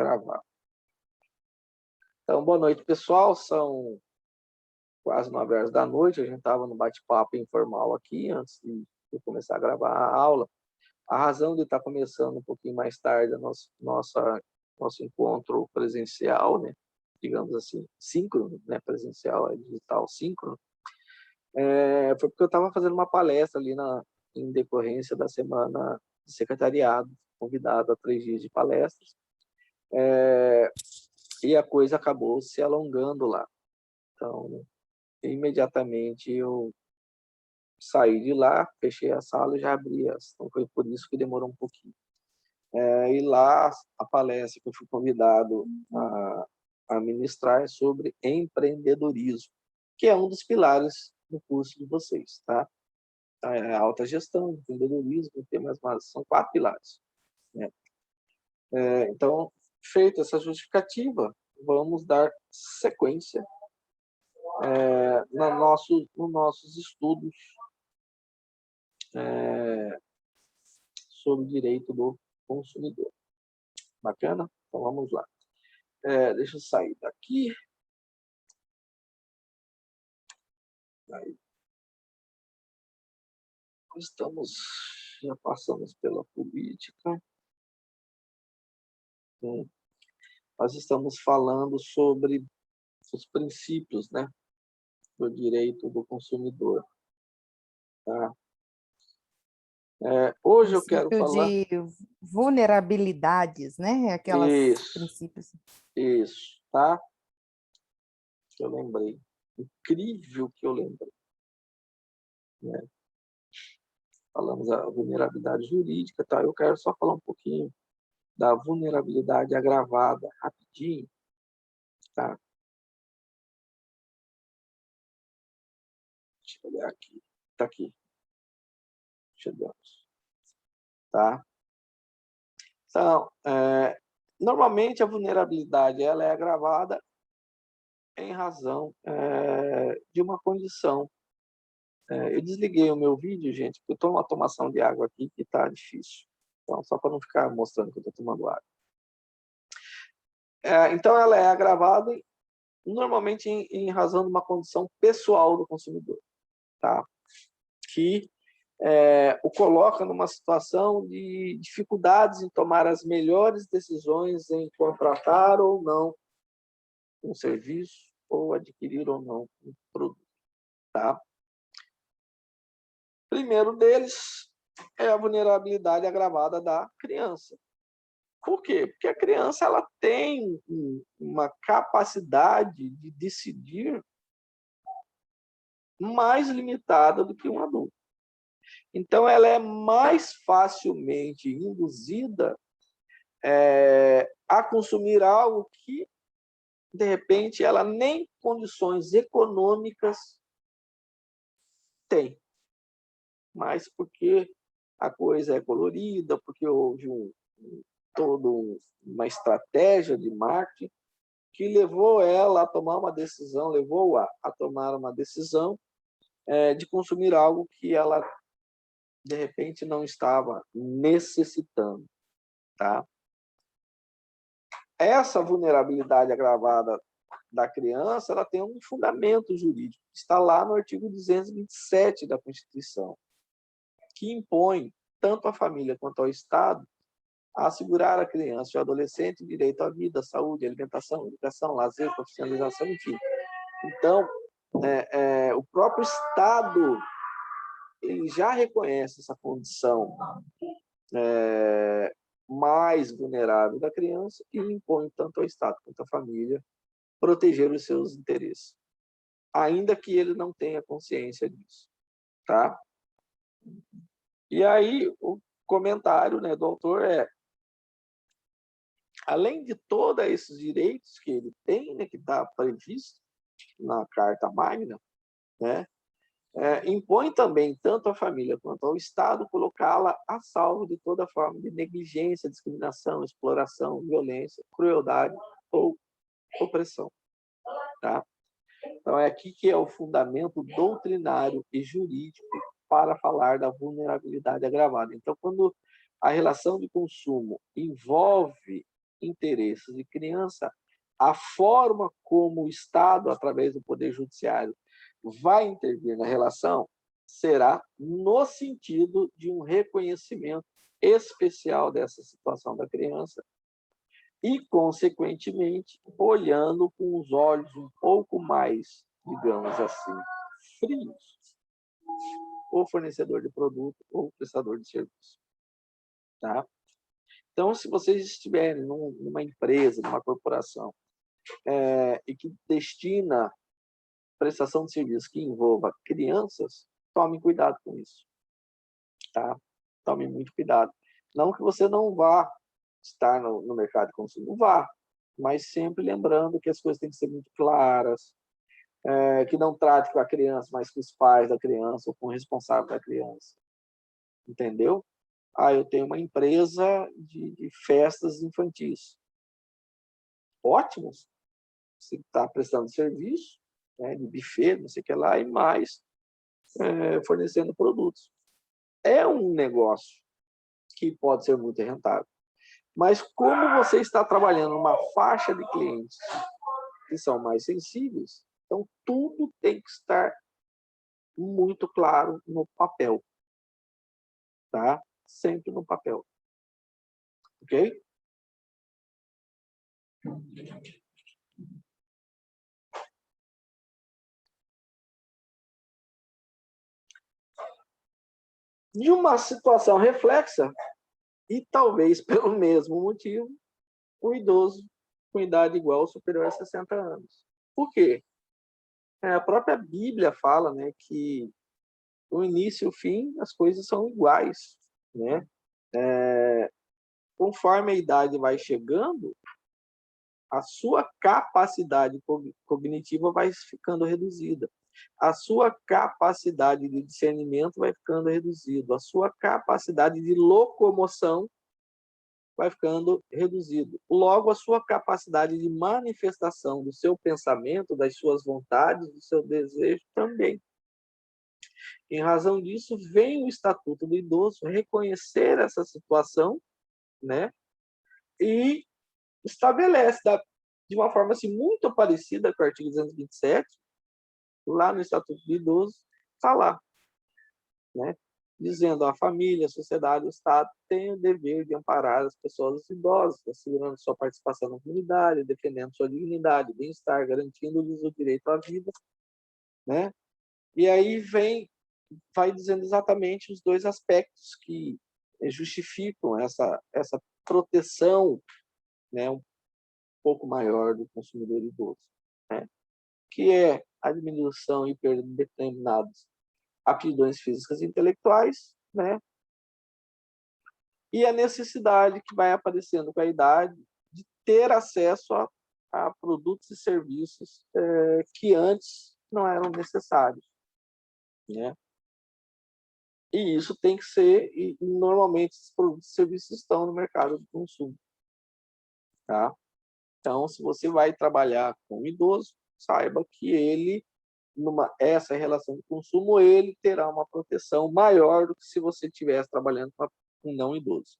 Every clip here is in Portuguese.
gravar. Então, boa noite, pessoal. São quase 9 horas da noite. A gente estava no bate-papo informal aqui, antes de eu começar a gravar a aula. A razão de estar começando um pouquinho mais tarde nosso encontro presencial, né? Digamos assim, síncrono, né? Presencial é digital síncrono, foi porque eu estava fazendo uma palestra ali em decorrência da semana de secretariado, convidado a 3 dias de palestras, e a coisa acabou se alongando lá. Então, imediatamente eu saí de lá, fechei a sala e já abri essa. Então, foi por isso que demorou um pouquinho. E lá, a palestra que eu fui convidado a ministrar é sobre empreendedorismo, que é um dos pilares do curso de vocês, tá? Alta gestão, empreendedorismo, são 4 pilares, né? Então, feita essa justificativa, vamos dar sequência nos nossos estudos sobre direito do consumidor. Bacana? Então, vamos lá. Deixa eu sair daqui. Aí. Já passamos pela política. Nós estamos falando sobre os princípios, né, do direito do consumidor. Tá? Hoje eu quero falar... de vulnerabilidades, né? Aquelas princípios. Isso, tá? Eu lembrei. Incrível que eu lembrei. Né? Falamos da vulnerabilidade jurídica, tá? Eu quero só falar um pouquinho da vulnerabilidade agravada, rapidinho, tá? Deixa eu olhar aqui. Tá aqui. Chegamos. Tá? Então, normalmente a vulnerabilidade ela é agravada em razão de uma condição. Eu desliguei o meu vídeo, gente, porque eu estou numa tomação de água aqui que está difícil. Então, só para não ficar mostrando que eu estou tomando água. Então, ela é agravada normalmente em razão de uma condição pessoal do consumidor, tá? Que o coloca numa situação de dificuldades em tomar as melhores decisões em contratar ou não um serviço ou adquirir ou não um produto, tá? Primeiro deles é a vulnerabilidade agravada da criança. Por quê? Porque a criança ela tem uma capacidade de decidir mais limitada do que um adulto. Então, ela é mais facilmente induzida a consumir algo que, de repente, ela nem condições econômicas tem. Mas porque a coisa é colorida, porque houve toda uma estratégia de marketing que levou ela a tomar uma decisão, levou-a a tomar uma decisão de consumir algo que ela, de repente, não estava necessitando. Tá? Essa vulnerabilidade agravada da criança ela tem um fundamento jurídico, está lá no artigo 227 da Constituição, que impõe tanto à família quanto ao Estado a assegurar à criança e ao adolescente o direito à vida, saúde, alimentação, educação, lazer, profissionalização, enfim. Então, o próprio Estado ele já reconhece essa condição mais vulnerável da criança e impõe tanto ao Estado quanto à família proteger os seus interesses, ainda que ele não tenha consciência disso. Tá? E aí, o comentário, né, do autor além de todos esses direitos que ele tem, né, que está previsto na Carta Magna, né, impõe também tanto à família quanto ao Estado colocá-la a salvo de toda forma de negligência, discriminação, exploração, violência, crueldade ou opressão. Tá? Então, é aqui que é o fundamento doutrinário e jurídico para falar da vulnerabilidade agravada. Então, quando a relação de consumo envolve interesses de criança, a forma como o Estado, através do Poder Judiciário, vai intervir na relação será no sentido de um reconhecimento especial dessa situação da criança e, consequentemente, olhando com os olhos um pouco mais, digamos assim, frios, o fornecedor de produto ou prestador de serviço. Tá? Então, se vocês estiverem numa empresa, numa corporação, e que destina prestação de serviço que envolva crianças, tome cuidado com isso. Tá? Tome muito cuidado. Não que você não vá estar no mercado de consumo, vá, mas sempre lembrando que as coisas têm que ser muito claras, que não trate com a criança, mas com os pais da criança ou com o responsável da criança. Entendeu? Eu tenho uma empresa de festas infantis. Ótimos. Você está prestando serviço, né, de buffet, não sei o que lá, e mais fornecendo produtos. É um negócio que pode ser muito rentável. Mas como você está trabalhando numa faixa de clientes que são mais sensíveis, então tudo tem que estar muito claro no papel, tá? Sempre no papel, ok? De uma situação reflexa, e talvez pelo mesmo motivo, o idoso com idade igual ou superior a 60 anos. Por quê? A própria Bíblia fala, né, que o início e o fim, as coisas são iguais, né? Conforme a idade vai chegando, a sua capacidade cognitiva vai ficando reduzida. A sua capacidade de discernimento vai ficando reduzida. A sua capacidade de locomoção vai ficando reduzido. Logo, a sua capacidade de manifestação do seu pensamento, das suas vontades, do seu desejo também. Em razão disso, vem o Estatuto do Idoso reconhecer essa situação, né? E estabelece de uma forma assim, muito parecida com o artigo 227, lá no Estatuto do Idoso, está lá, né? Dizendo a família, a sociedade, o Estado tem o dever de amparar as pessoas idosas, assegurando sua participação na comunidade, defendendo sua dignidade, bem-estar, garantindo-lhes o direito à vida, né? E aí vai dizendo exatamente os dois aspectos que justificam essa proteção, né, um pouco maior do consumidor idoso, né? Que é a diminuição e perda de determinadas aptidões físicas e intelectuais, né? E a necessidade que vai aparecendo com a idade de ter acesso a produtos e serviços que antes não eram necessários, né? E isso tem que ser, e normalmente esses produtos e serviços estão no mercado de consumo, tá? Então, se você vai trabalhar com um idoso, saiba que ele, essa relação de consumo, ele terá uma proteção maior do que se você estivesse trabalhando com um não idoso.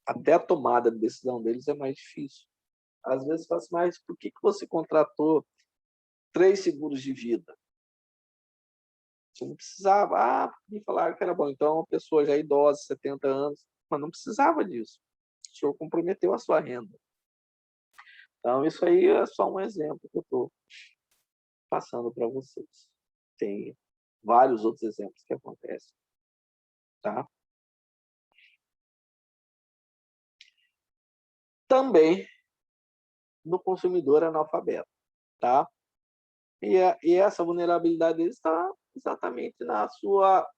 Até a tomada de decisão deles é mais difícil. Às vezes fala assim, mas por que você contratou 3 seguros de vida? Você não precisava. Me falaram que era bom. Então, uma pessoa já idosa, 70 anos, mas não precisava disso. O senhor comprometeu a sua renda. Então, isso aí é só um exemplo que eu estou passando para vocês. Tem vários outros exemplos que acontecem. Tá? Também no consumidor analfabeto. Tá? E essa vulnerabilidade dele está exatamente na sua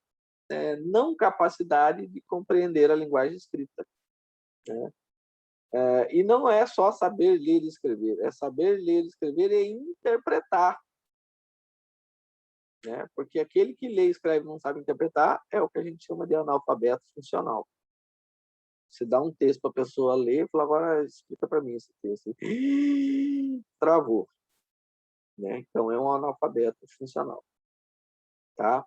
não capacidade de compreender a linguagem escrita. Né? E não é só saber ler e escrever, é saber ler e escrever e interpretar. Né? Porque aquele que lê e escreve e não sabe interpretar é o que a gente chama de analfabeto funcional. Você dá um texto para a pessoa ler e fala, agora explica para mim esse texto. Travou. Né? Então, é um analfabeto funcional. Tá?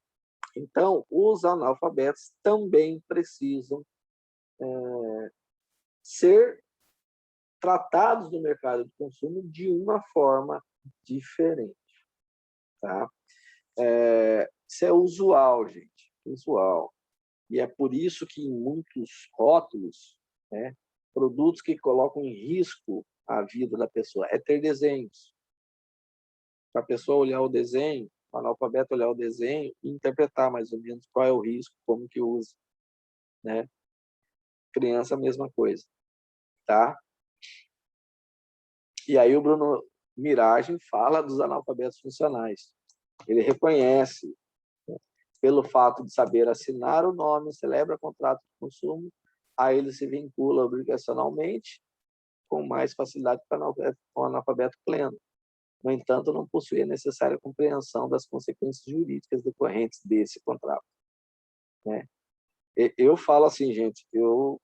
Então, os analfabetos também precisam ser tratados no mercado de consumo de uma forma diferente, tá? Isso é usual, gente, usual. E é por isso que em muitos rótulos, né, produtos que colocam em risco a vida da pessoa é ter desenhos. Para a pessoa olhar o desenho, o analfabeto olhar o desenho e interpretar mais ou menos qual é o risco, como que usa, né? Criança, a mesma coisa, tá? E aí o Bruno Miragem fala dos analfabetos funcionais. Ele reconhece, né, pelo fato de saber assinar o nome, celebra contrato de consumo, aí ele se vincula obrigacionalmente com mais facilidade para o analfabeto pleno. No entanto, não possui a necessária compreensão das consequências jurídicas decorrentes desse contrato, né? Eu falo assim, gente, eu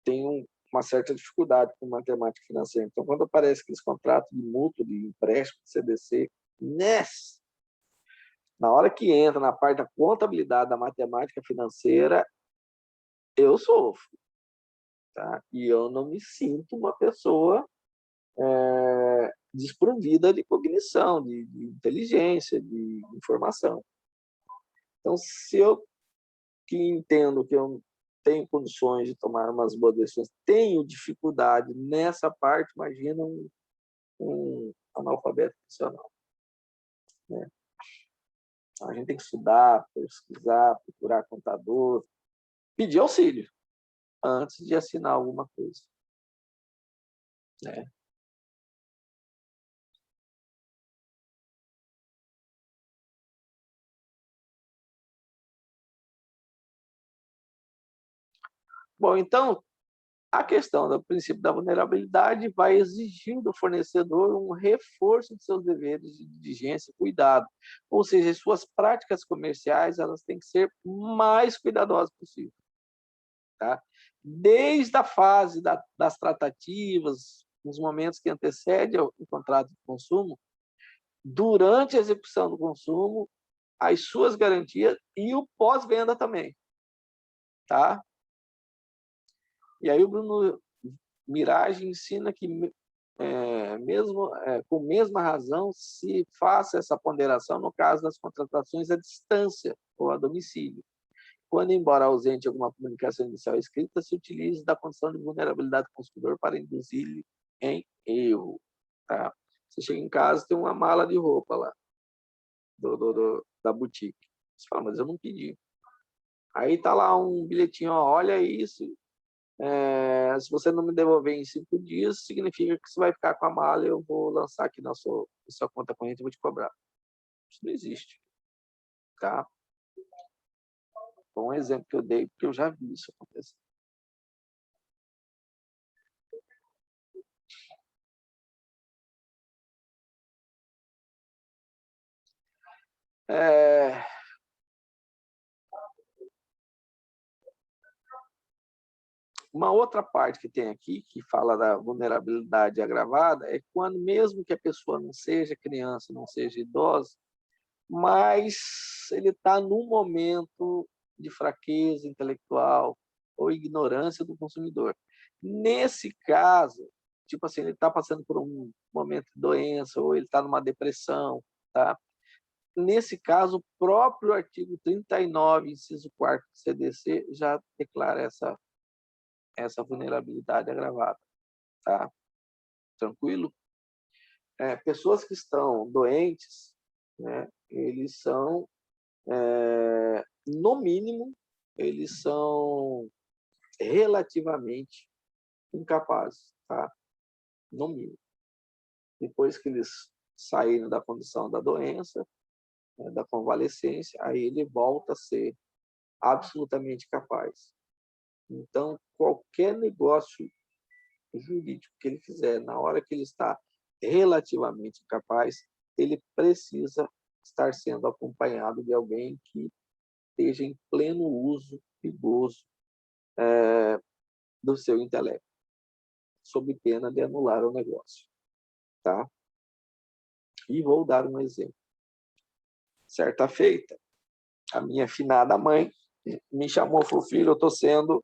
tenho uma certa dificuldade com matemática financeira. Então, quando aparece aqueles contratos de mútuo, de empréstimo, de CDC, na hora que entra na parte da contabilidade da matemática financeira, eu sofro, tá? E eu não me sinto uma pessoa desprovida de cognição, de inteligência, de informação. Então, se eu que entendo que eu tenho condições de tomar umas boas decisões, tenho dificuldade nessa parte, imagina um analfabeto funcional, né? A gente tem que estudar, pesquisar, procurar contador, pedir auxílio antes de assinar alguma coisa, né? Bom, então, a questão do princípio da vulnerabilidade vai exigir do fornecedor um reforço de seus deveres de diligência e cuidado. Ou seja, as suas práticas comerciais elas têm que ser mais cuidadosas possível, tá? Desde a fase das tratativas, nos momentos que antecedem o contrato de consumo, durante a execução do consumo, as suas garantias e o pós-venda também, tá? E aí o Bruno Mirage ensina que mesmo com mesma razão se faça essa ponderação no caso das contratações à distância ou a domicílio, quando, embora ausente alguma comunicação inicial escrita, se utilize da condição de vulnerabilidade do consumidor para induzir-lhe em erro, tá? Você chega em casa, tem uma mala de roupa lá da boutique. Você fala, mas eu não pedi. Aí tá lá um bilhetinho, ó, olha isso, se você não me devolver em 5 dias, significa que você vai ficar com a mala e eu vou lançar aqui na sua conta corrente e vou te cobrar. Isso não existe, tá? Foi um exemplo que eu dei, porque eu já vi isso acontecer. Uma outra parte que tem aqui, que fala da vulnerabilidade agravada, é quando mesmo que a pessoa não seja criança, não seja idosa, mas ele está num momento de fraqueza intelectual ou ignorância do consumidor. Nesse caso, tipo assim, ele está passando por um momento de doença ou ele está numa depressão, tá? Nesse caso, o próprio artigo 39, inciso 4 do CDC, já declara essa vulnerabilidade agravada, tá? Tranquilo? Pessoas que estão doentes, né, eles são, no mínimo, eles são relativamente incapazes, tá? No mínimo. Depois que eles saírem da condição da doença, né, da convalescência, aí ele volta a ser absolutamente capaz. Então, qualquer negócio jurídico que ele fizer, na hora que ele está relativamente capaz, ele precisa estar sendo acompanhado de alguém que esteja em pleno uso e gozo do seu intelecto, sob pena de anular o negócio, tá? E vou dar um exemplo. Certa feita, a minha finada mãe me chamou e falou, filho, eu estou sendo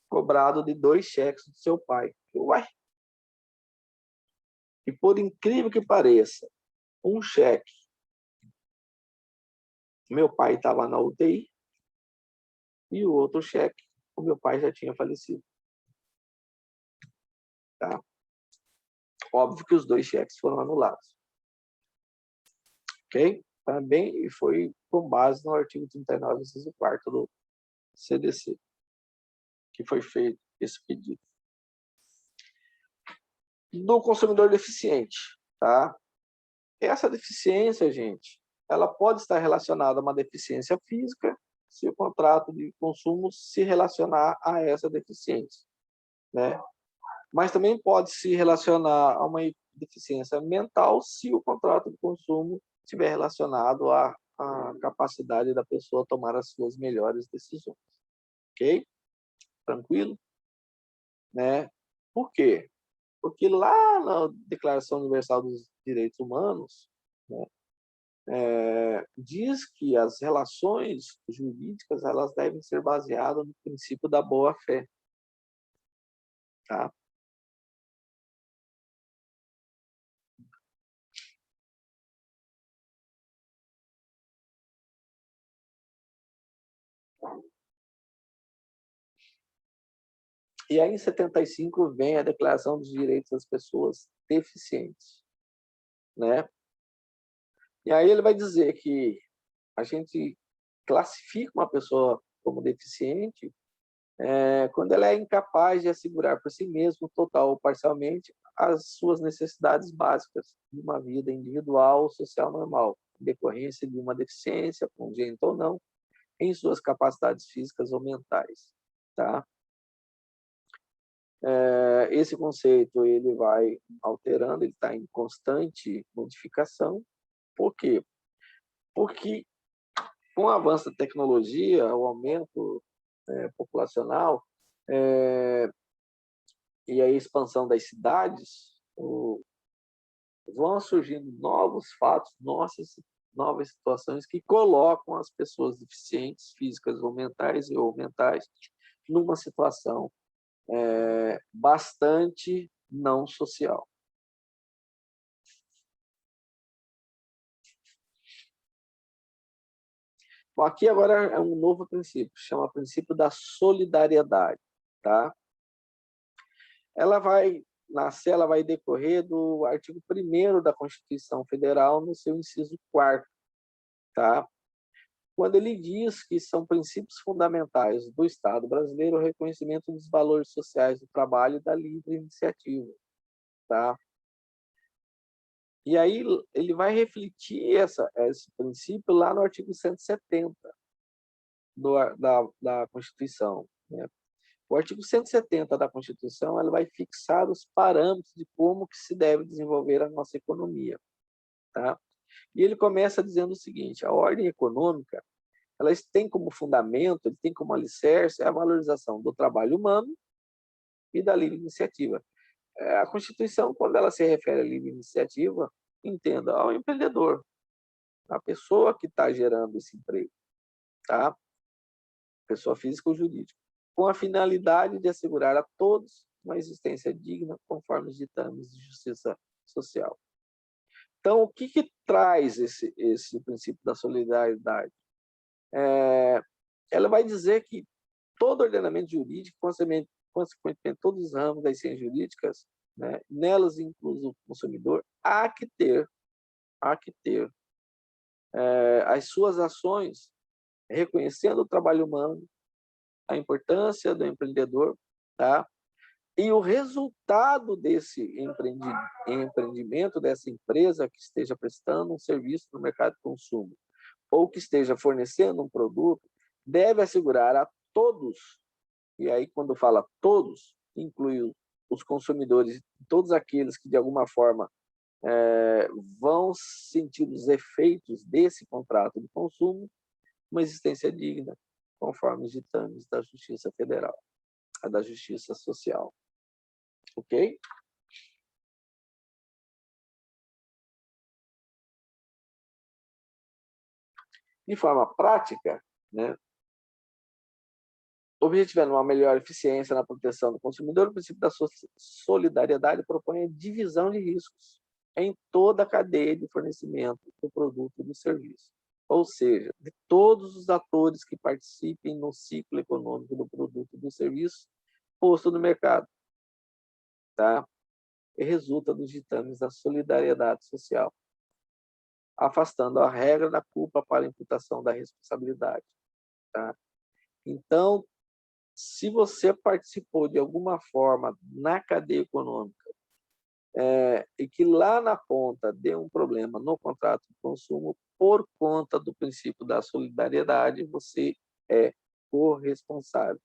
cobrado de 2 cheques do seu pai. Uai! E por incrível que pareça, um cheque, meu pai estava na UTI, e o outro cheque, o meu pai já tinha falecido. Tá? Óbvio que os 2 cheques foram anulados. Ok? Também foi com base no artigo 39, inciso 4º do CDC, que foi feito esse pedido. Do consumidor deficiente, tá? Essa deficiência, gente, ela pode estar relacionada a uma deficiência física, se o contrato de consumo se relacionar a essa deficiência, né? Mas também pode se relacionar a uma deficiência mental, se o contrato de consumo estiver relacionado à capacidade da pessoa tomar as suas melhores decisões. Ok? Tranquilo? Né? Por quê? Porque lá na Declaração Universal dos Direitos Humanos, né, diz que as relações jurídicas elas devem ser baseadas no princípio da boa-fé. Tá? E aí, em 75, vem a Declaração dos Direitos das Pessoas Deficientes. Né? E aí ele vai dizer que a gente classifica uma pessoa como deficiente quando ela é incapaz de assegurar por si mesma, total ou parcialmente, as suas necessidades básicas de uma vida individual ou social normal, em decorrência de uma deficiência, congênita ou não, em suas capacidades físicas ou mentais. Tá? Esse conceito ele vai alterando, ele está em constante modificação. Por quê? Porque com o avanço da tecnologia, o aumento populacional e a expansão das cidades, vão surgindo novos fatos, novas situações que colocam as pessoas deficientes físicas ou mentais numa situação bastante não social. Bom, aqui agora é um novo princípio, chama princípio da solidariedade, tá? Ela vai decorrer do artigo 1º da Constituição Federal, no seu inciso 4º, tá? Quando ele diz que são princípios fundamentais do Estado brasileiro o reconhecimento dos valores sociais do trabalho e da livre iniciativa, tá? E aí ele vai refletir esse princípio lá no artigo 170 da Constituição, né? O artigo 170 da Constituição ela vai fixar os parâmetros de como que se deve desenvolver a nossa economia. Tá? E ele começa dizendo o seguinte, a ordem econômica ela tem como fundamento, ele tem como alicerce a valorização do trabalho humano e da livre iniciativa. A Constituição, quando ela se refere à livre iniciativa, entenda, ao empreendedor, a pessoa que está gerando esse emprego, tá? Pessoa física ou jurídica, com a finalidade de assegurar a todos uma existência digna, conforme os ditames de justiça social. Então, o que traz esse princípio da solidariedade? Ela vai dizer que todo ordenamento jurídico, consequentemente todos os ramos das ciências jurídicas, né, nelas incluso o consumidor, há que ter as suas ações reconhecendo o trabalho humano, a importância do empreendedor, tá? E o resultado desse empreendimento, dessa empresa que esteja prestando um serviço no mercado de consumo, ou que esteja fornecendo um produto, deve assegurar a todos, e aí quando fala todos, inclui os consumidores, todos aqueles que de alguma forma vão sentir os efeitos desse contrato de consumo, uma existência digna, conforme os ditames da Justiça Federal, da Justiça Social. Ok? De forma prática, né, objetivando uma melhor eficiência na proteção do consumidor, o princípio da solidariedade propõe a divisão de riscos em toda a cadeia de fornecimento do produto e do serviço. Ou seja, de todos os atores que participem no ciclo econômico do produto e do serviço posto no mercado, tá? E resulta dos ditames da solidariedade social, afastando a regra da culpa para a imputação da responsabilidade, tá? Então, se você participou de alguma forma na cadeia econômica e que lá na ponta deu um problema no contrato de consumo, por conta do princípio da solidariedade, você é corresponsável.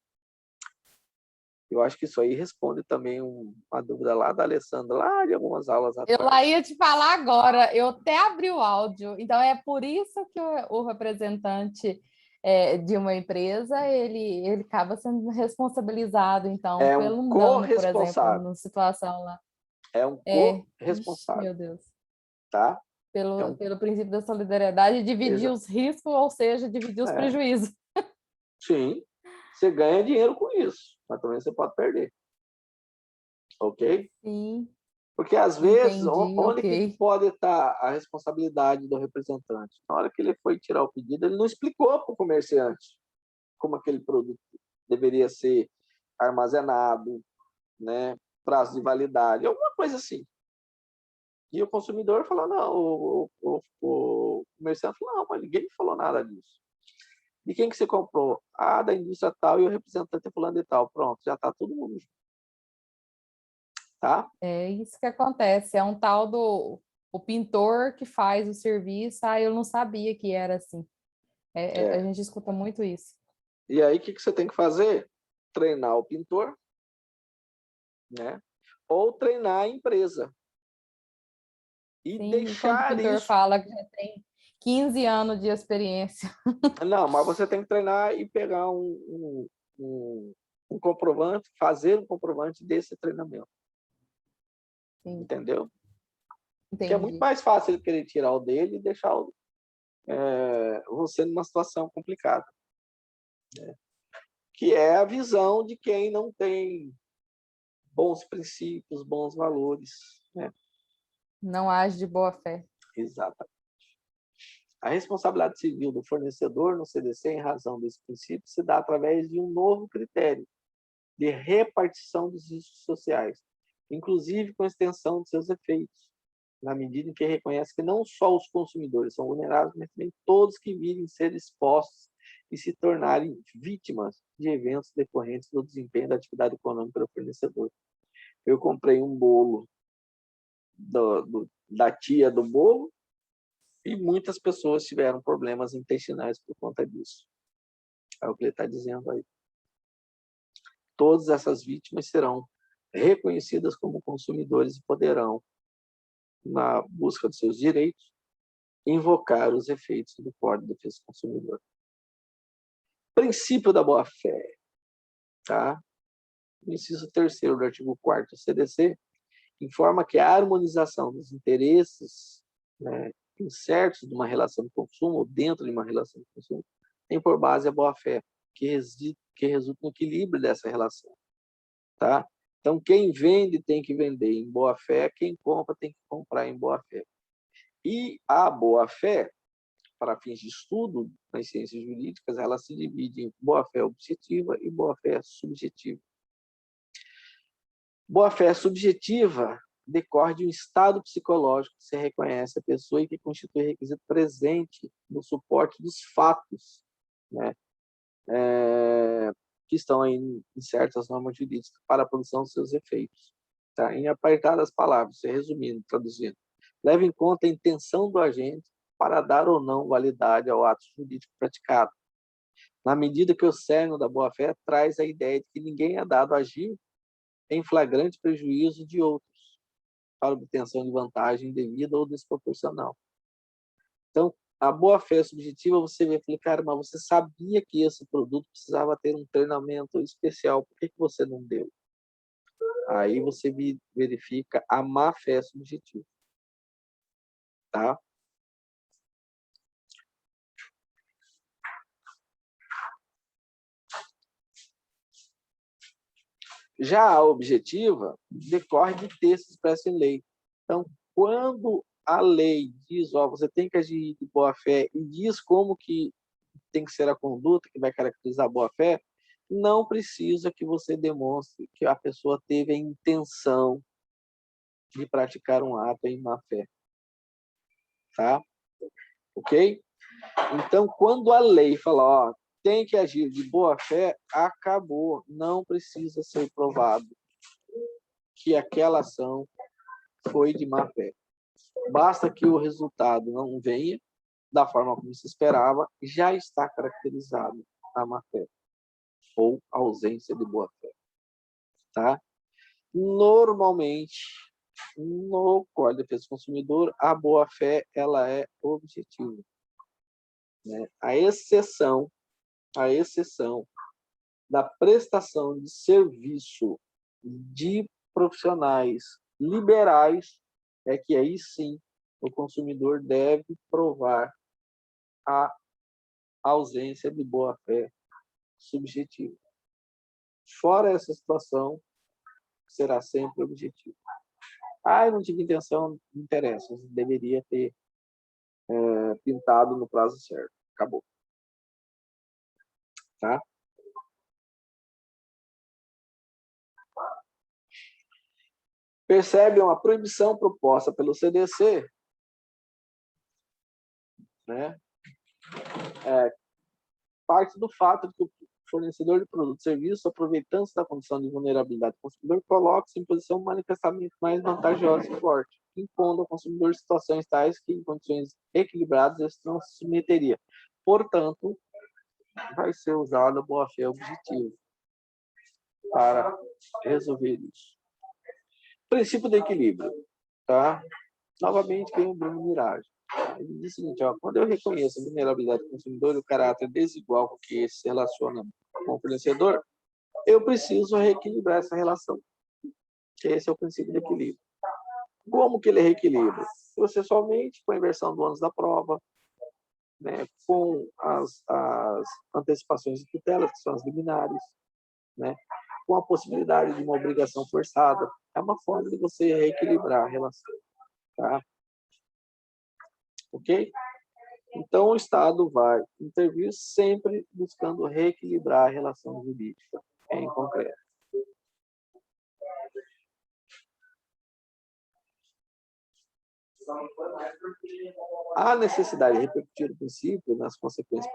Eu acho que isso aí responde também uma dúvida lá da Alessandra, lá de algumas aulas Eu atrás. lá ia te falar agora, eu até abri o áudio, então é por isso que o representante de uma empresa, ele acaba sendo responsabilizado, então, É um pelo um dano, por exemplo, corresponsável. numa situação lá. É um Ixi, corresponsável, meu Deus. tá? É Pelo princípio da solidariedade, dividir exa- os riscos, ou seja, dividir os é, prejuízos. sim, você ganha dinheiro com isso, mas também você pode perder, ok? Sim, Porque, às vezes, entendi, onde que ok. pode estar a responsabilidade do representante? Na hora que ele foi tirar o pedido, ele não explicou para o comerciante como aquele produto deveria ser armazenado, né? Prazo de validade, alguma coisa assim. E o consumidor falou, não, o comerciante falou, não, mas ninguém me falou nada disso. De quem que você comprou? Ah, da indústria tal e o representante é fulano de tal. Pronto, já está todo mundo junto, tá? É isso que acontece, é um tal do o pintor que faz o serviço, eu não sabia que era assim. A É. gente escuta muito isso. E aí, o que você tem que fazer? Treinar o pintor, né? Ou treinar a empresa. E Sim, e quando o deixar pintor isso. fala que já tem 15 anos de experiência. Não, mas você tem que treinar e pegar um comprovante, fazer um comprovante desse treinamento. Sim, Entendeu? Que é muito entendi. mais fácil ele querer tirar o dele e deixar você numa situação complicada. Né? Que é a visão de quem não tem bons princípios, bons valores. Né? Não age de boa fé. Exatamente. A responsabilidade civil do fornecedor no CDC, em razão desse princípio, se dá através de um novo critério de repartição dos riscos sociais, inclusive com extensão de seus efeitos, na medida em que reconhece que não só os consumidores são vulneráveis, mas também todos que virem ser expostos e se tornarem vítimas de eventos decorrentes do desempenho da atividade econômica do fornecedor. Eu comprei um bolo da tia do bolo e muitas pessoas tiveram problemas intestinais por conta disso. É o que ele está dizendo aí. Todas essas vítimas serão reconhecidas como consumidores e poderão, na busca dos seus direitos, invocar os efeitos do Código de Defesa do Consumidor. Princípio da boa-fé. Tá? O inciso 3º do artigo 4º do CDC informa que a harmonização dos interesses, né, incertos de uma relação de consumo, ou dentro de uma relação de consumo, tem por base a boa-fé, que resulta no equilíbrio dessa relação. Tá? Então, quem vende tem que vender em boa-fé, quem compra tem que comprar em boa-fé. E a boa-fé, para fins de estudo nas ciências jurídicas, ela se divide em boa-fé objetiva e boa-fé subjetiva. Boa-fé subjetiva decorre de um estado psicológico que se reconhece a pessoa e que constitui requisito presente no suporte dos fatos, né? Que estão aí em certas normas jurídicas para a produção dos seus efeitos. Tá? Em apertadas palavras, resumindo, traduzindo, leva em conta a intenção do agente para dar ou não validade ao ato jurídico praticado, na medida que o cerne da boa-fé traz a ideia de que ninguém é dado a agir em flagrante prejuízo de outros, para obtenção de vantagem indevida ou desproporcional. Então, a boa-fé subjetiva, você vai falar, cara, mas você sabia que esse produto precisava ter um treinamento especial, por que você não deu? Aí você verifica a má-fé subjetiva. Tá? Já a objetiva decorre de texto expresso em lei. Então, quando a lei diz, ó, você tem que agir de boa-fé e diz como que tem que ser a conduta que vai caracterizar a boa-fé, não precisa que você demonstre que a pessoa teve a intenção de praticar um ato em má-fé. Tá? Ok? Então, quando a lei fala, ó, tem que agir de boa-fé, acabou. Não precisa ser provado que aquela ação foi de má-fé. Basta que o resultado não venha da forma como se esperava, já está caracterizado a má-fé ou ausência de boa-fé. Tá? Normalmente, no Código de Defesa do Consumidor, a boa-fé ela é objetiva. Né? A exceção da prestação de serviço de profissionais liberais é que aí sim o consumidor deve provar a ausência de boa-fé subjetiva. Fora essa situação, será sempre objetivo. Ah, eu não tive intenção, não interessa, deveria ter pintado no prazo certo. Acabou. Tá? Percebe uma proibição proposta pelo CDC, né? Parte do fato de que o fornecedor de produto e serviço, aproveitando-se da condição de vulnerabilidade do consumidor, coloca-se em posição manifestamente mais vantajosa e forte, impondo ao consumidor situações tais que, em condições equilibradas, ele não se submeteria. Portanto, vai ser usada a boa-fé objetiva para resolver isso. Princípio do equilíbrio. Tá? Novamente, vem o Bruno Mirage. Ele diz o seguinte, ó, quando eu reconheço a vulnerabilidade do consumidor e o caráter desigual com que ele se relaciona com o fornecedor, eu preciso reequilibrar essa relação. Esse é o princípio do equilíbrio. Como que ele reequilibra? Processualmente, com a inversão do ônus da prova, né, com as antecipações de tutela, que são as liminares, né, com a possibilidade de uma obrigação forçada. É uma forma de você reequilibrar a relação. Tá? Ok? Então, o Estado vai intervir sempre buscando reequilibrar a relação jurídica em concreto. A necessidade de repercutir o princípio nas consequências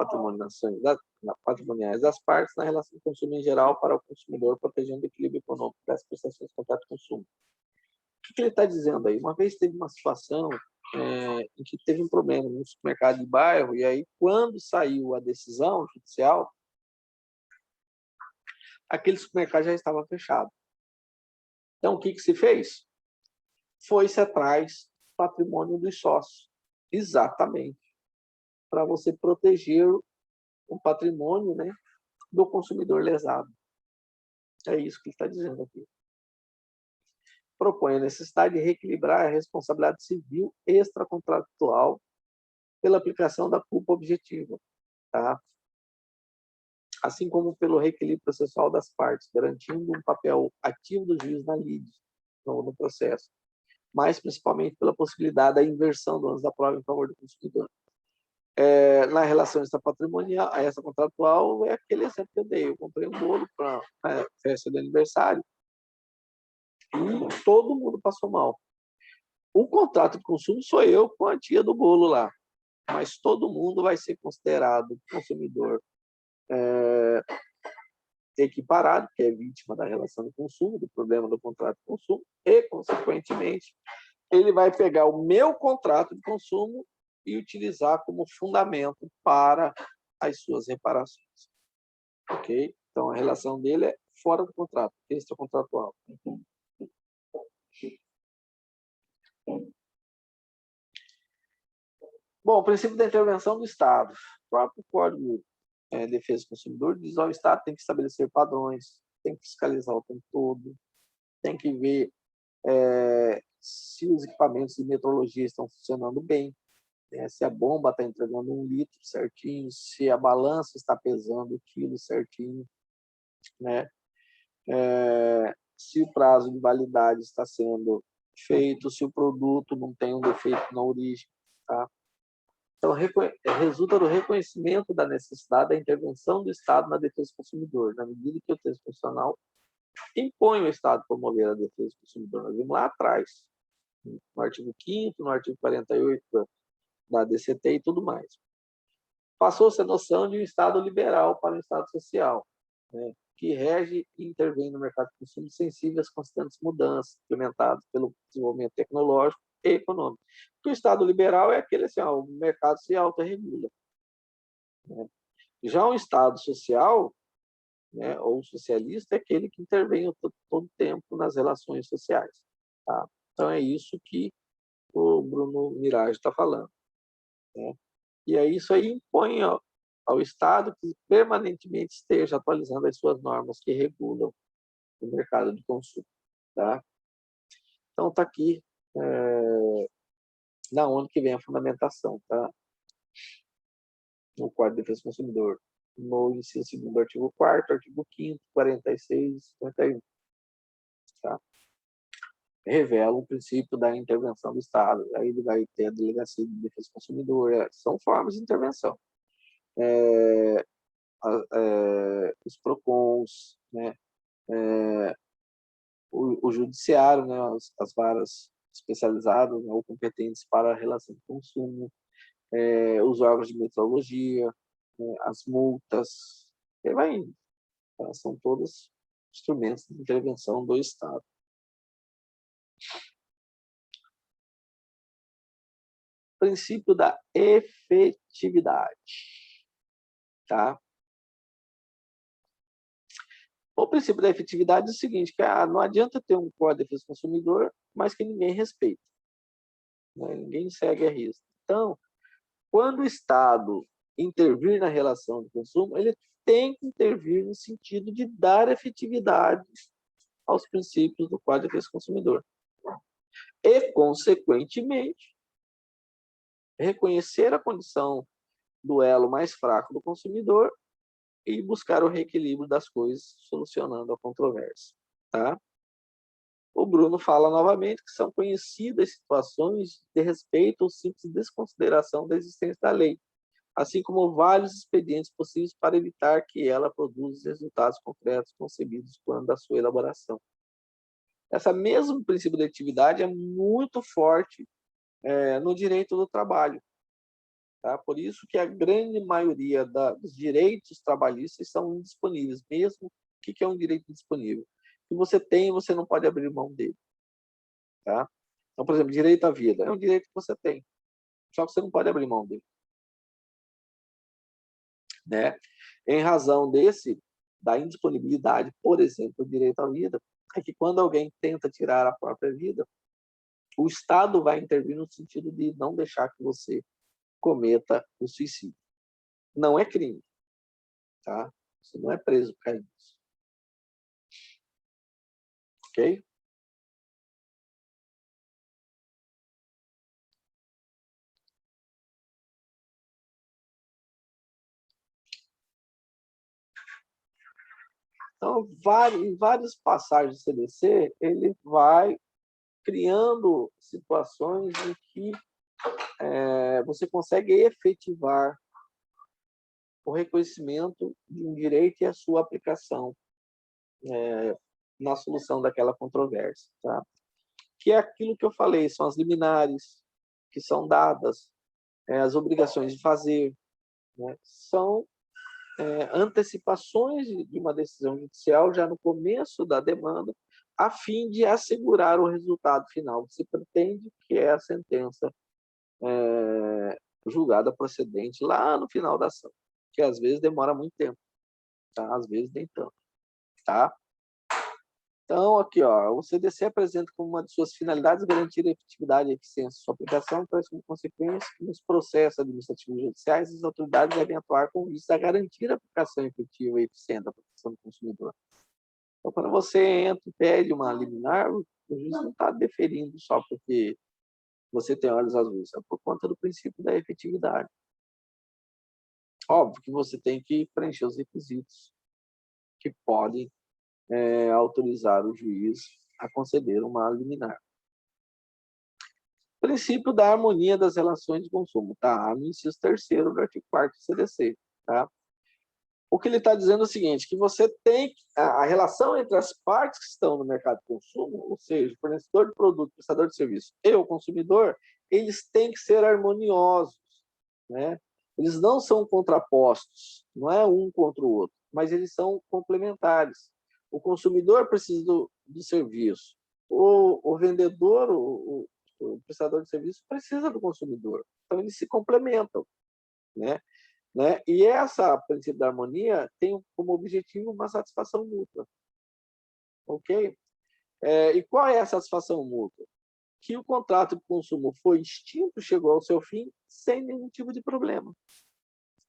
patrimoniais das partes na relação de consumo em geral para o consumidor, protegendo o equilíbrio econômico das prestações de contrato de consumo. O que ele está dizendo aí? Uma vez teve uma situação em que teve um problema no supermercado de bairro, e aí, quando saiu a decisão judicial, aquele supermercado já estava fechado. Então, o que se fez? Foi-se atrás do patrimônio dos sócios. Exatamente. Para você proteger o patrimônio, né, do consumidor lesado. É isso que ele está dizendo aqui. Propõe a necessidade de reequilibrar a responsabilidade civil extracontratual pela aplicação da culpa objetiva, tá? Assim como pelo reequilíbrio processual das partes, garantindo um papel ativo do juiz na lide, no processo, mas principalmente pela possibilidade da inversão do ônus da prova em favor do consumidor. Na relação extrapatrimonial, essa contratual, é aquele exemplo que eu dei. Eu comprei um bolo para a festa de aniversário e todo mundo passou mal. O contrato de consumo sou eu com a tia do bolo lá, mas todo mundo vai ser considerado consumidor equiparado, que é vítima da relação de consumo, do problema do contrato de consumo, e, consequentemente, ele vai pegar o meu contrato de consumo e utilizar como fundamento para as suas reparações. Ok? Então, a relação dele é fora do contrato, extracontratual. Bom, o princípio da intervenção do Estado. O próprio Código de Defesa do Consumidor diz que o Estado tem que estabelecer padrões, tem que fiscalizar o tempo todo, tem que ver se os equipamentos de metrologia estão funcionando bem, né? Se a bomba está entregando 1 litro certinho, se a balança está pesando o quilo certinho, né? se o prazo de validade está sendo feito, se o produto não tem um defeito na origem. Tá? Então, resulta do reconhecimento da necessidade da intervenção do Estado na defesa do consumidor, na medida que o texto constitucional impõe o Estado a promover a defesa do consumidor. Nós vimos lá atrás, no artigo 5º, no artigo 48 da DCT e tudo mais. Passou-se a noção de um Estado liberal para um Estado social, né, que rege e intervém no mercado de consumo sensível às constantes mudanças implementadas pelo desenvolvimento tecnológico e econômico. Porque o Estado liberal é aquele assim, o mercado se autorregula. Né? Já um Estado social, né, ou socialista, é aquele que intervém todo o tempo nas relações sociais. Tá? Então, é isso que o Bruno Mirage está falando. Né? E aí isso aí impõe ao Estado que permanentemente esteja atualizando as suas normas que regulam o mercado de consumo. Tá? Então, está aqui na onde que vem a fundamentação. Tá? No Código de Defesa do Consumidor, no inciso 2º do artigo 4º, artigo 5º, 46 e 51. Tá? Revela o princípio da intervenção do Estado. Aí ele vai ter a Delegacia de Defesa do Consumidor. São formas de intervenção. Os PROCONs, né? O Judiciário, né? As varas especializadas, né? Ou competentes para a relação de consumo, os órgãos de metrologia, né? As multas, e vai indo. Tá? São todos instrumentos de intervenção do Estado. Princípio da efetividade. Tá? O princípio da efetividade é o seguinte, que não adianta ter um Código de Defesa do Consumidor, mas que ninguém respeita. Né? Ninguém segue a risca. Então, quando o Estado intervir na relação de consumo, ele tem que intervir no sentido de dar efetividade aos princípios do Código de Defesa do Consumidor. E, consequentemente, reconhecer a condição do elo mais fraco do consumidor e buscar o reequilíbrio das coisas, solucionando a controvérsia. Tá? O Bruno fala novamente que são conhecidas situações de respeito ou simples desconsideração da existência da lei, assim como vários expedientes possíveis para evitar que ela produza os resultados concretos concebidos quando da sua elaboração. Esse mesmo princípio da atividade é muito forte no direito do trabalho. Tá? Por isso que a grande maioria dos direitos trabalhistas são indisponíveis, mesmo. O que é um direito disponível? Que você tem, você não pode abrir mão dele. Tá? Então, por exemplo, direito à vida é um direito que você tem, só que você não pode abrir mão dele. Né? Em razão da indisponibilidade, por exemplo, do direito à vida, é que quando alguém tenta tirar a própria vida, o Estado vai intervir no sentido de não deixar que você cometa o suicídio. Não é crime. Tá? Você não é preso por causa disso. Ok? Então, em várias passagens do CDC, ele vai criando situações em que você consegue efetivar o reconhecimento de um direito e a sua aplicação na solução daquela controvérsia. Tá? Que é aquilo que eu falei, são as liminares que são dadas, as obrigações de fazer, né? São antecipações de uma decisão judicial já no começo da demanda, a fim de assegurar o resultado final que se pretende, que é a sentença julgada procedente lá no final da ação, que às vezes demora muito tempo, tá? Às vezes nem tanto. Tá? Então, aqui, o CDC apresenta como uma de suas finalidades garantir a efetividade e a eficiência de sua aplicação, traz como consequência que nos processos administrativos judiciais as autoridades devem atuar com vista a garantir a aplicação efetiva e eficiente da proteção do consumidor. Então, quando você entra e pede uma liminar, o juiz não está deferindo só porque você tem olhos azuis, é por conta do princípio da efetividade. Óbvio que você tem que preencher os requisitos que podem autorizar o juiz a conceder uma liminar. Princípio da harmonia das relações de consumo, tá? No inciso 3º do artigo 4º do CDC, tá? O que ele está dizendo é o seguinte, que você tem a relação entre as partes que estão no mercado de consumo, ou seja, o fornecedor de produto, prestador de serviço e o consumidor, eles têm que ser harmoniosos, né? Eles não são contrapostos, não é um contra o outro, mas eles são complementares. O consumidor precisa do serviço, o vendedor, o prestador de serviço precisa do consumidor. Então, eles se complementam, né? E essa princípio da harmonia tem como objetivo uma satisfação mútua. Ok? E qual é a satisfação mútua? Que o contrato de consumo foi extinto, chegou ao seu fim, sem nenhum tipo de problema.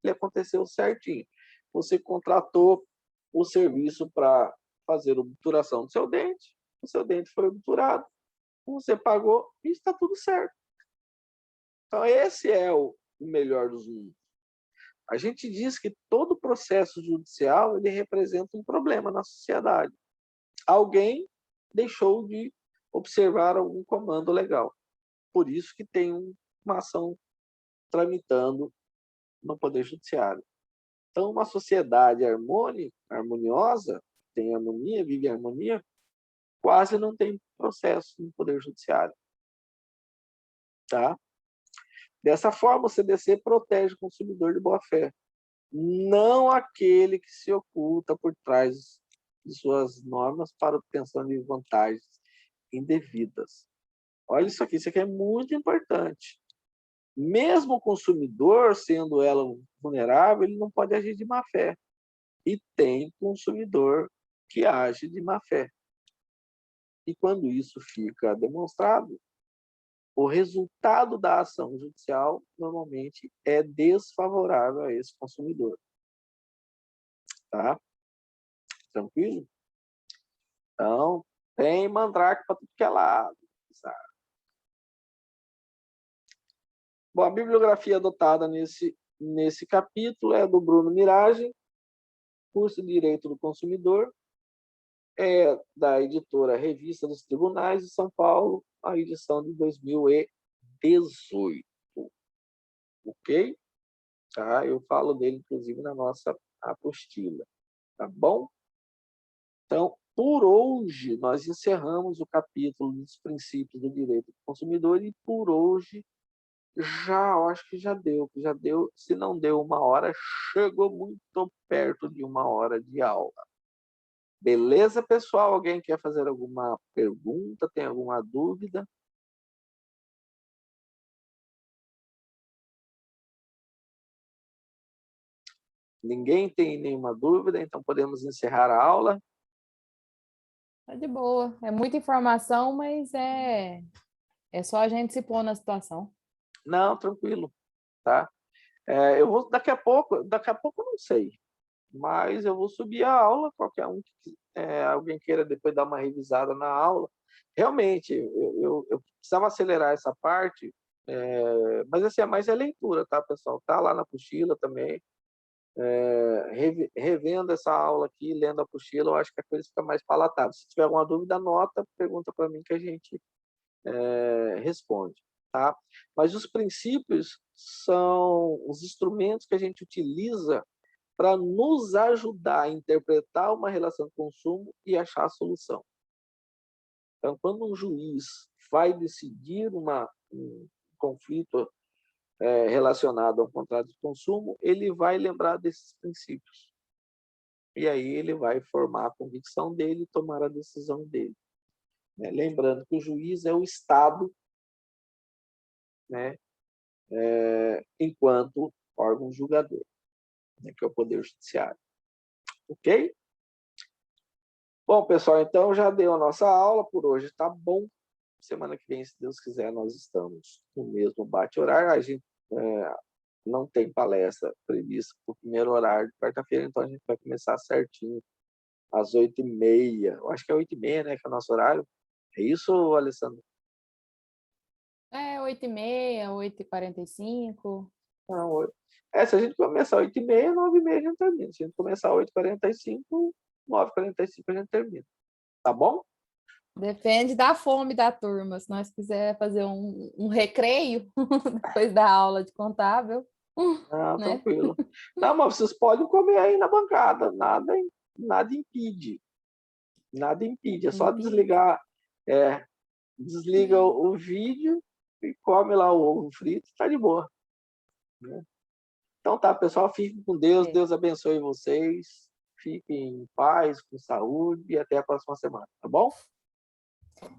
Ele aconteceu certinho. Você contratou o serviço para fazer a obturação do seu dente, o seu dente foi obturado, você pagou e está tudo certo. Então, esse é o melhor dos mundos. A gente diz que todo processo judicial ele representa um problema na sociedade. Alguém deixou de observar algum comando legal. Por isso que tem uma ação tramitando no Poder Judiciário. Então, uma sociedade harmoniosa, tem harmonia, vive harmonia, quase não tem processo no Poder Judiciário. Tá? Dessa forma, o CDC protege o consumidor de boa-fé, não aquele que se oculta por trás de suas normas para obtenção de vantagens indevidas. Olha isso aqui é muito importante. Mesmo o consumidor, sendo ela vulnerável, ele não pode agir de má-fé. E tem consumidor que age de má-fé. E quando isso fica demonstrado, o resultado da ação judicial normalmente é desfavorável a esse consumidor. Tá? Tranquilo? Então, tem mandrake para tudo que é lado. Sabe? Bom, a bibliografia adotada nesse capítulo é do Bruno Mirage, curso de Direito do Consumidor, é da editora Revista dos Tribunais de São Paulo, a edição de 2018. Ok? Tá? Eu falo dele, inclusive, na nossa apostila. Tá bom? Então, por hoje, nós encerramos o capítulo dos princípios do direito do consumidor e, por hoje, acho que já deu. Se não deu 1 hora, chegou muito perto de 1 hora de aula. Beleza, pessoal? Alguém quer fazer alguma pergunta? Tem alguma dúvida? Ninguém tem nenhuma dúvida, então podemos encerrar a aula. Tá de boa. É muita informação, mas é só a gente se pôr na situação. Não, tranquilo, tá? Eu vou daqui a pouco eu não sei, mas eu vou subir a aula, qualquer um que alguém queira depois dar uma revisada na aula. Realmente, eu precisava acelerar essa parte, mas assim, é mais leitura, tá, pessoal? Tá lá na apostila também. Revendo essa aula aqui, lendo a apostila, eu acho que a coisa fica mais palatável. Se tiver alguma dúvida, anota, pergunta para mim que a gente responde. Tá? Mas os princípios são os instrumentos que a gente utiliza para nos ajudar a interpretar uma relação de consumo e achar a solução. Então, quando um juiz vai decidir um conflito relacionado a um contrato de consumo, ele vai lembrar desses princípios. E aí ele vai formar a convicção dele e tomar a decisão dele. Né? Lembrando que o juiz é o Estado, né? Enquanto órgão julgador, né? Que é o Poder Judiciário. Ok? Bom, pessoal, então já deu a nossa aula por hoje, tá bom? Semana que vem, se Deus quiser, nós estamos no mesmo bate-horário. A gente não tem palestra prevista para o primeiro horário de quarta-feira, então a gente vai começar certinho às 8h30. Eu acho que é 8h30, né, que é o nosso horário. É isso, Alessandro? 8h30, 8h45. Não, se a gente começar 8h30, 9h30 a gente termina. Se a gente começar 8h45, 9h45 a gente termina. Tá bom? Depende da fome da turma. Se nós quiser fazer um recreio depois da aula de contábil, Ah, né? tranquilo. Não, mas vocês podem comer aí na bancada, nada impede. Nada impede, é só Impide. desligar, desliga o vídeo e come lá o ovo frito, tá de boa, né? Então tá, pessoal, fiquem com Deus, É. Deus abençoe vocês, fiquem em paz, com saúde e até a próxima semana, tá bom?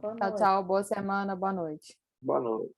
Boa Tchau, noite. tchau. Boa semana, boa noite. Boa noite.